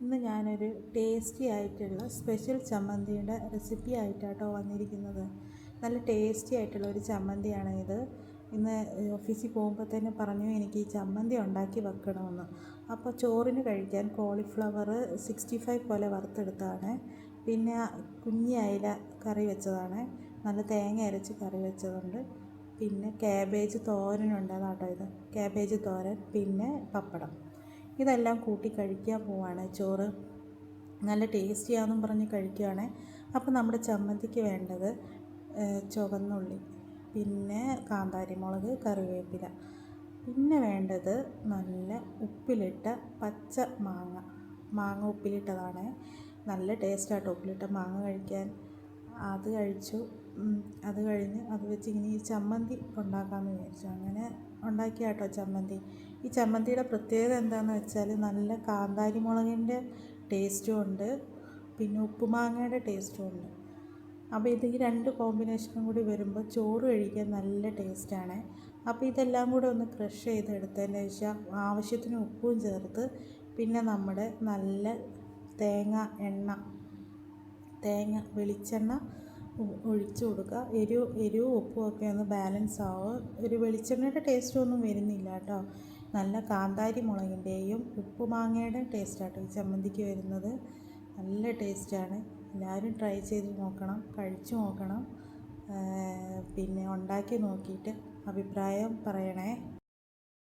ഇന്ന് ഞാനൊരു ടേസ്റ്റി ആയിട്ടുള്ള സ്പെഷ്യൽ ചമ്മന്തിയുടെ റെസിപ്പി ആയിട്ടാട്ടോ വന്നിരിക്കുന്നത്. നല്ല ടേസ്റ്റി ആയിട്ടുള്ള ഒരു ചമ്മന്തിയാണ് ഇത്. ഇന്ന് ഓഫീസിൽ പോകുമ്പോൾ തന്നെ പറഞ്ഞു എനിക്ക് ഈ ചമ്മന്തി ഉണ്ടാക്കി വെക്കണമെന്ന്. അപ്പോൾ ചോറിന് കഴിക്കാൻ കോളിഫ്ലവർ 65 പോലെ വറുത്തെടുത്താണ്. പിന്നെ കുഞ്ഞി അയില കറി വെച്ചതാണ്. നല്ല തേങ്ങ അരച്ച് കറി വെച്ചതുണ്ട്. പിന്നെ ക്യാബേജ് തോരനുണ്ട്, അതാട്ടോ ഇത്, ക്യാബേജ് തോരൻ. പിന്നെ പപ്പടം. ഇതെല്ലാം കൂട്ടി കഴിക്കാൻ പോവാണ്. ചോറ് നല്ല ടേസ്റ്റിയാണെന്നും പറഞ്ഞ് കഴിക്കുകയാണ്. അപ്പോൾ നമ്മുടെ ചമ്മന്തിക്ക് വേണ്ടത് ചുവന്നുള്ളി, പിന്നെ കാന്താരിമുളക്, കറിവേപ്പില, പിന്നെ വേണ്ടത് നല്ല ഉപ്പിലിട്ട പച്ച മാങ്ങ ഉപ്പിലിട്ടതാണ്. നല്ല ടേസ്റ്റാട്ടോ ഉപ്പിലിട്ട മാങ്ങ കഴിക്കാൻ. അത് കഴിച്ചു. അത് കഴിഞ്ഞ് അത് വെച്ച് ഇങ്ങനെ ഈ ചമ്മന്തി ഉണ്ടാക്കാമെന്ന് വിചാരിച്ചു. അങ്ങനെ ഉണ്ടാക്കിയാട്ടോ ചമ്മന്തി. ഈ ചമ്മന്തിയുടെ പ്രത്യേകത എന്താണെന്ന് വെച്ചാൽ നല്ല കാന്താരി മുളകിൻ്റെ ടേസ്റ്റും ഉണ്ട്, പിന്നെ ഉപ്പുമാങ്ങയുടെ ടേസ്റ്റും ഉണ്ട്. അപ്പോൾ ഇത് ഈ രണ്ട് കോമ്പിനേഷനും കൂടി വരുമ്പോൾ ചോറ് കഴിക്കാൻ നല്ല ടേസ്റ്റാണ്. അപ്പോൾ ഇതെല്ലാം കൂടെ ഒന്ന് ക്രഷ് ചെയ്തെടുത്തതിന് ശേഷം ആവശ്യത്തിന് ഉപ്പും ചേർത്ത്, പിന്നെ നമ്മുടെ നല്ല വെളിച്ചെണ്ണ ഒഴിച്ചു കൊടുക്കുക. എരിവും ഉപ്പും ഒക്കെ ഒന്ന് ബാലൻസ് ആവും. ഒരു വെളിച്ചെണ്ണയുടെ ടേസ്റ്റ് ഒന്നും വരുന്നില്ല കേട്ടോ. നല്ല കാന്താരി മുളകിൻ്റെയും ഉപ്പുമാങ്ങയുടെയും ടേസ്റ്റാട്ടോ ഈ ചമ്മന്തിക്ക് വരുന്നത്. നല്ല ടേസ്റ്റാണ്. എല്ലാവരും ട്രൈ ചെയ്ത് നോക്കണം, കഴിച്ചു നോക്കണം. പിന്നെ ഉണ്ടാക്കി നോക്കിയിട്ട് അഭിപ്രായം പറയണേ.